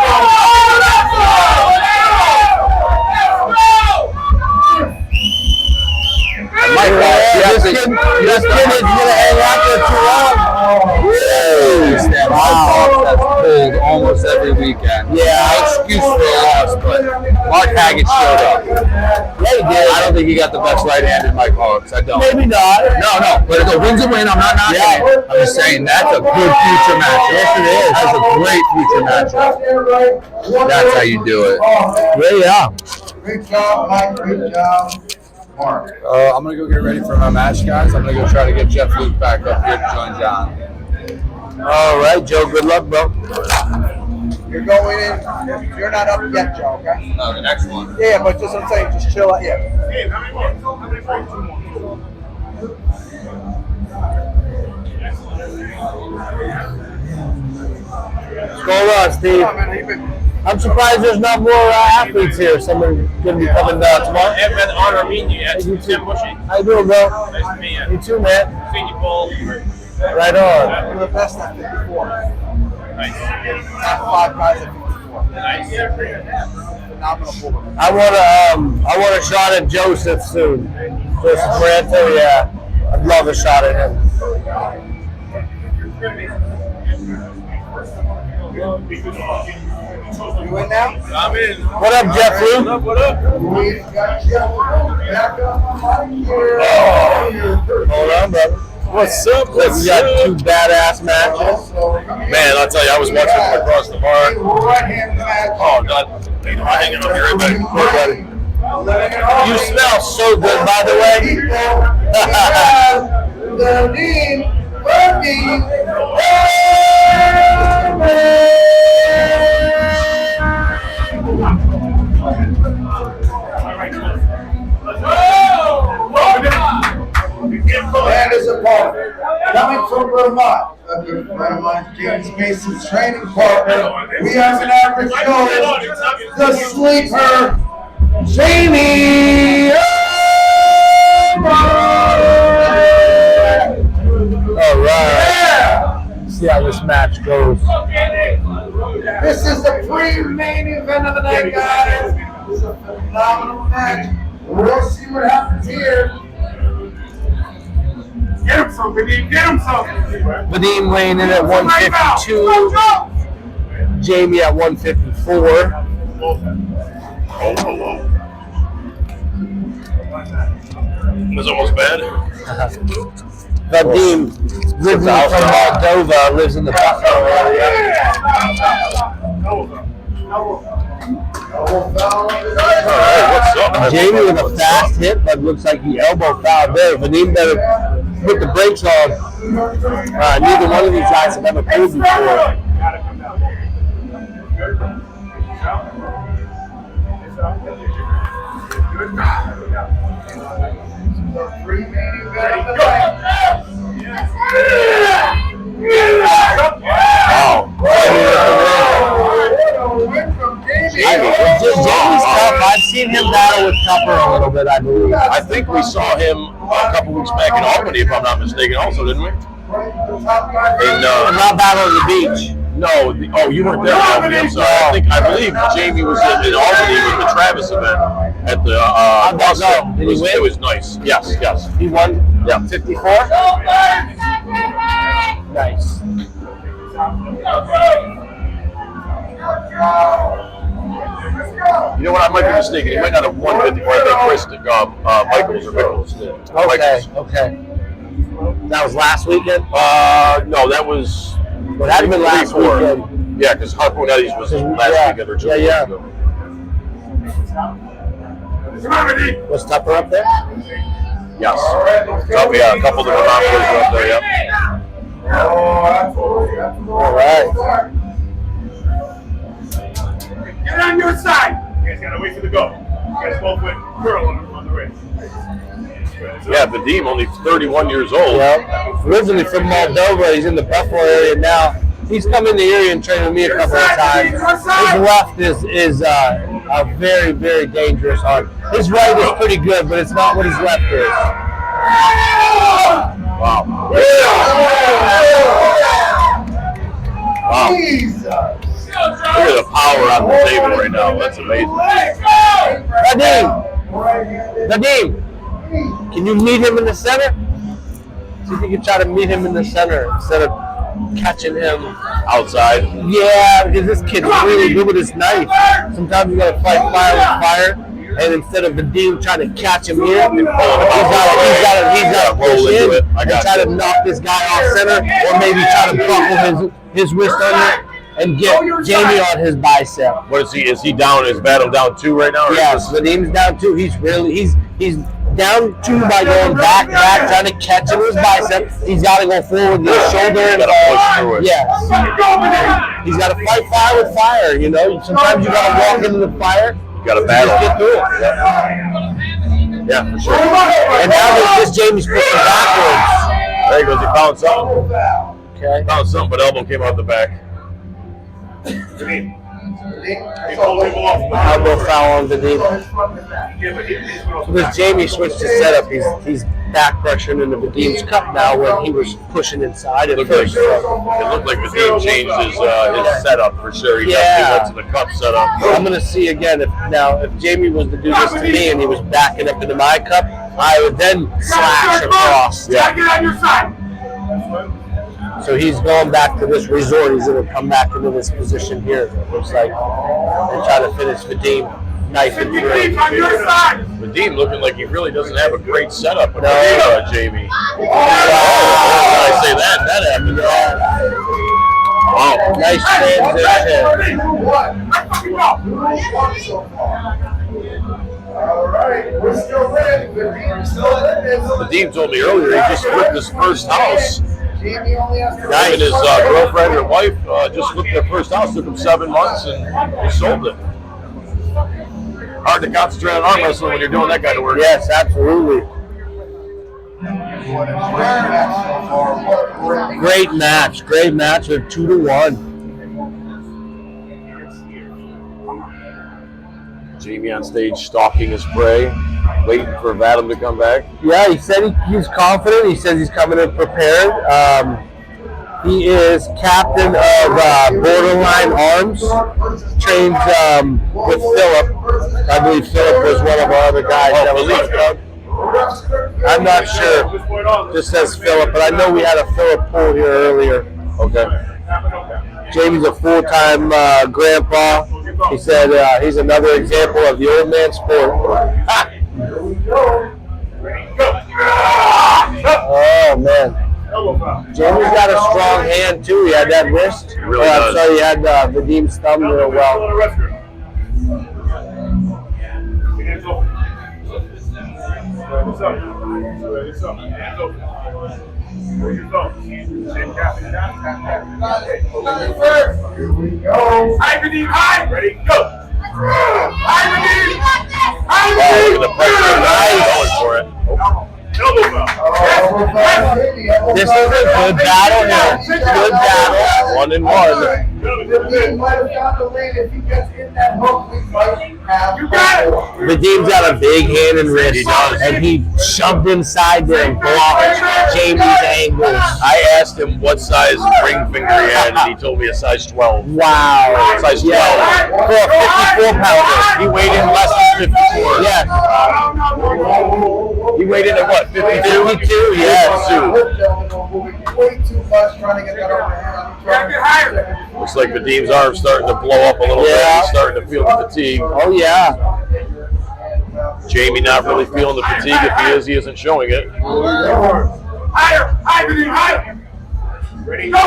My God. This kid is gonna hang out there too long. That's pulled almost every weekend. Yeah. No excuse for a loss, but Mark Haggett showed up. Yeah, he did. I don't think he got the best right-handed Mike Hawks. I don't. Maybe not. No. But if the win's a win, I'm not knocking it. I'm just saying that's a good future matchup. Yes, it is. That's a great future matchup. That's how you do it. Yeah. Great job, Mike. Great job, Mark. I'm going to go get ready for my match, guys. I'm going to go try to get Jeff Luke back up here to join John. All right, Joe. Good luck, bro. You're going in. You're not up yet, Joe, okay? No, the next one. Yeah, but just what I'm saying, just chill out. Yeah. Hey, how many more? How many more? Two more. Go on, Steve. Come on, man. You've been- I'm surprised there's not more athletes here. Someone going to be coming tomorrow. It's been an honor meeting you. Hey, you too. Tim Bushy. How you doing, bro? Nice to meet you. You too, man. Seen you both. Right on. You're the best at 54. Nice. Top 5 guys at 54. Nice. Phenomenal forward. I want a shot at Joseph soon. Joseph Branto, yeah. I'd love a shot at him. You in now? I'm in. What up, Jeff Luke? What up? We've got Jeff back up on here. Hold on, brother. What's up? We got 2 badass matches. Man, I'll tell you, I was watching from across the bar. Right-hand match. Oh, God. I'm hanging up here right back. Hey, buddy. You smell so good, by the way. The Dean Working. And his opponent, coming from Vermont, a good friend of mine, James Mason's training partner. We have an average coach, the sleeper, Jamie. All right. See how this match goes. This is the pre-main event of the night, guys. It's a phenomenal match. We'll see what happens here. Get him some, Vadim. Get him some. Vadim weighing in at 152. Jamie at 154. It was almost bad. Vadim, living from Moldova, lives in the Buffalo area. What's up? Jamie with a fast hit, but looks like he elbow fouled there. Vadim better put the brakes on. Neither one of these guys have ever pulled before. Jamie's tough. I've seen him battle with Tupper a little bit, I believe. I think we saw him a couple weeks back in Albany, if I'm not mistaken, also, didn't we? I'm not battling the beach. No, you weren't there in Albany. I'm sorry. I believe Jamie was in Albany with the Travis event at the bus. Did he win? It was nice. Yes. He won Yeah. 54? Nice. You know what? I might be mistaken. He might not have won 54. I think Chris Michaels or Michaels. Okay. That was last weekend? No, that was. Well, that had been last weekend. Yeah, because Harpoonetti's was last weekend or 2 weeks Yeah. ago. Was Tupper up there? Yes. So, yeah, a couple of the Vermont boys were up there, yeah. All right. Get on your side. You guys gotta wait for the go. You guys both went curl on the race. Yeah, Vadim, only 31 years old. Well, originally from Moldova, he's in the Buffalo area now. He's come in the area and trained with me a couple of times. His left is a very, very dangerous arm. His right is pretty good, but it's not what his left is. Wow. Wow. Look at the power on the table right now. That's amazing. Vadim, can you you meet him in the center? See if you can try to meet him in the center instead of catching him outside. Yeah, because this kid's really good with his knife. Sometimes you gotta fight fire with fire, and instead of Vadim trying to catch him here, he's gotta push in and try to knock this guy off center, or maybe try to buckle his wrist under and get Jamie on his bicep. What is he? Is he down? Is Battle down 2 right now? Yes, Vadim's down 2. He's down 2 by going back, trying to catch him with his bicep. He's got to go forward with his shoulder and push through it. Yes. He's got to fight fire with fire. You know, sometimes you got to walk into the fire. You got to battle. Just get through it. Yeah, for sure. And now this Jamie's pushing backwards. There he goes. He found something. Okay. Found something, but elbow came out the back. Elbow foul on Vadim. Because Jamie switched his setup, he's back pressuring into Vadim's cup now when he was pushing inside at first. It looked like Vadim changed his setup for sure. He definitely went to the cup setup. I'm going to see again if Jamie was to do this to me and he was backing up into my cup, I would then slash across. Yeah. Get on your side. So he's going back to this resort. He's going to come back into this position here, it looks like, and try to finish Vadim knife and through. Vadim looking like he really doesn't have a great setup with Jamie. I say that happened. Wow, nice transition. All right, we're still ready. Vadim's still in this. Vadim told me earlier he just flipped his first house. Jamie only has to Him and his girlfriend and wife just flipped their first house. Took them 7 months and they sold it. Hard to concentrate on arm wrestling when you're doing that kind of work. Yes, absolutely. Great match. They're 2-1. Jamie on stage stalking his prey, waiting for Vadim to come back. Yeah, he said he's confident. He says he's coming in prepared. He is captain of Borderline Arms. Trains with Philip. I believe Philip was one of our other guys that was on. I'm not sure. Just says Philip, but I know we had a Philip pull here earlier. Okay. Jamie's a full-time grandpa. He said he's another example of the old man sport. Oh, man. Jamie's got a strong hand, too. He had that wrist. Really does. I'm sorry, he had Vadim's thumb real well. Here we go. Ready, go! Look at the pressure. Going for it. This is a good battle here. Good battle. 1-1. Vadim might have got the lead if he gets in that hook. We might have. Vadim's got a big hand and wrist, and he shoved inside there and blocked Jamie's angles. I asked him what size ring finger he had, and he told me a size 12. Wow. Size 12. For a 54-pounder. He weighed in less than 54. Yes. He weighed in at what, 52? 52, yes. Way too much trying to get that overhand. Looks like Vadim's arm's starting to blow up a little bit. He's starting to feel the fatigue. Oh, yeah. Jamie not really feeling the fatigue. If he is, he isn't showing it. Higher! Ready, go!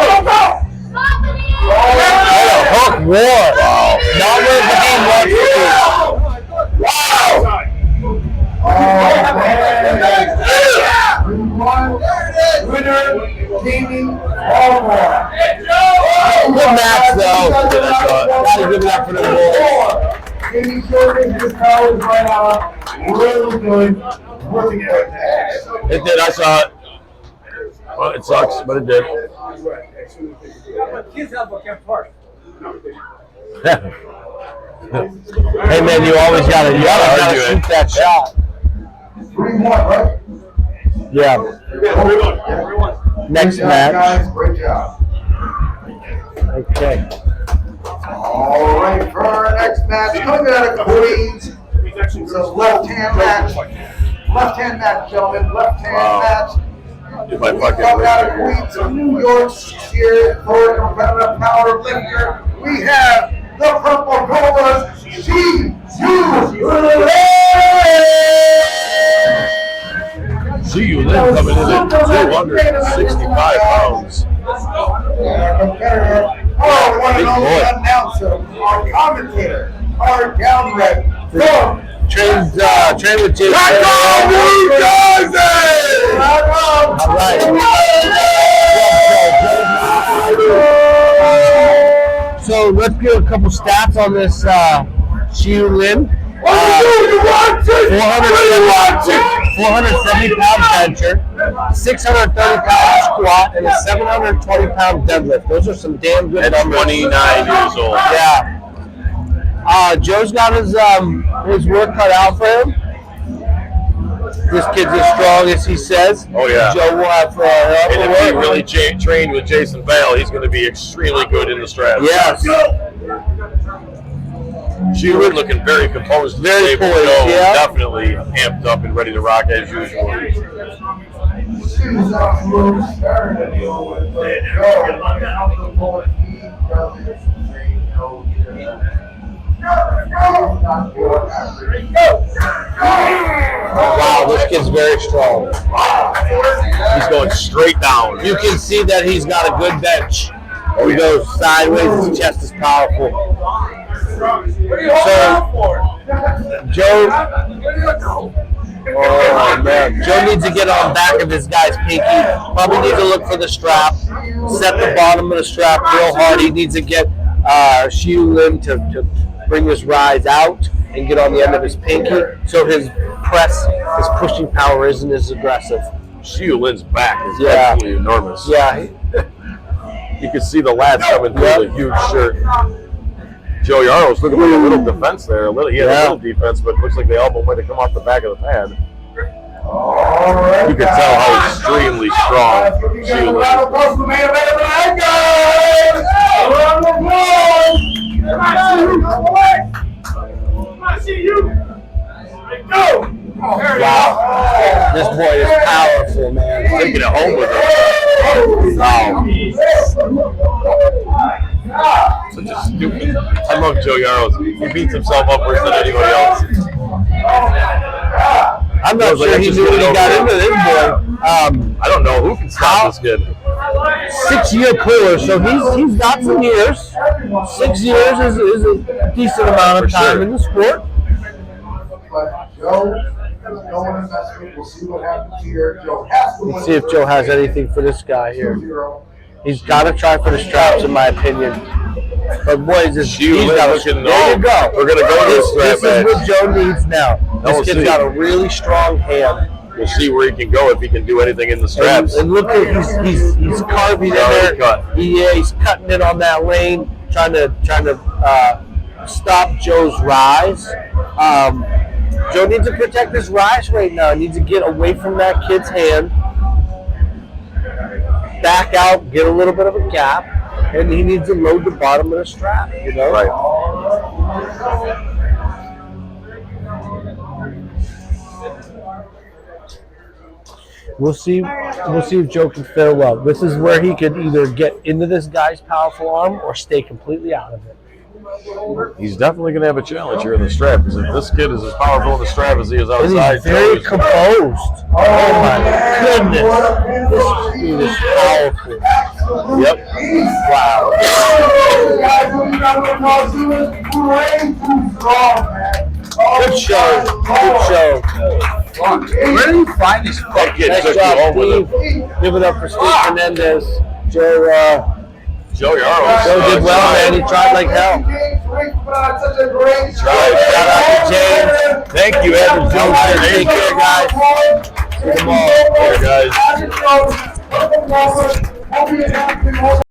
Hook war. Wow. Not where Vadim wants to be. Wow. Winner, Jamie Allmore. Good match, though. Gotta give it up for the boys. Jamie showed his powers right out. Really good. Working it. It did. I saw it. Well, it sucks, but it did. Hey, man, you always gotta shoot that shot. 3-1, right? Yeah. Next match. Guys, great job. Okay. All right, for our next match, coming out of Queens, it's a left-hand match. Left hand match, gentlemen. Left hand match. If I We fucking come out of win. Queens of New York here for competitive power lifter. We have the Purple Cobras. See you then coming in at 265 pounds. Our one and only announcer, our commentator, our downright from Trained with Jason. All right. So let's get a couple stats on this Xiu Lin. 470 pound bencher, 630 pound squat, and a 720 pound deadlift. Those are some damn good At numbers. 29 years old. Yeah. Joe's got his work cut out for him. This kid's as strong as he says. Oh, yeah. Joe will have And if he really trained with Jason Bale, he's going to be extremely good in the straps. Yes. She was looking very composed. Very poised, Joe yeah. Definitely amped up and ready to rock as usual. Wow, this kid's very strong. He's going straight down. You can see that he's got a good bench. He goes sideways, his chest is powerful. So, Joe, oh man, Joe needs to get on back of his guy's pinky. Probably needs to look for the strap, set the bottom of the strap real hard. He needs to get Xiu Lin to bring his rise out and get on the end of his pinky, so his press, his pushing power isn't as aggressive. Xiu Lin's back is Yeah. absolutely enormous. Yeah. You can see the lats coming through the huge shirt. Joe Yaro's looking like a little defense there. He had a little defense, but it looks like the elbow might have come off the back of the pad. You can tell how extremely strong Xiu Lin is. Wow. This boy is powerful, man. Taking it home with him. Wow. Such a stupid. I love Joe Yaros. He beats himself up worse than anybody else. I'm not sure he knew when he got into this boy. I don't know who can stop this kid. 6-year puller, so he's got some years. 6 years is a decent amount of time in the sport. We'll see what happens here. Let's see if Joe has anything for this guy here. He's got to try for the straps, in my opinion. But boy, he's got to. There you go. We're gonna go to this strap This is what Joe needs now. This kid's got a really strong hand. We'll see where he can go if he can do anything in the straps. And look at he's carving in there. He's cutting it on that lane, trying to stop Joe's rise. Joe needs to protect his rise right now. He needs to get away from that kid's hand, back out, get a little bit of a gap, and he needs to load the bottom of the strap. You know, Right. We'll see if Joe can fare well. This is where he could either get into this guy's powerful arm or stay completely out of it. He's definitely going to have a challenge here in the strap, because if this kid is as powerful in the strap as he is And outside, he's very composed. Oh my goodness. This dude is powerful. Yep. Wow. Good show. Good show. Where do you find these? That kid Nice took you job, home with Steve. him. Give it up for Steve Hernandez. Joe Joe Yaros. Joe did well, man. He tried like hell. Shout out to James. Thank you, Evan Jones. Take care, guys. See you tomorrow. Later, guys.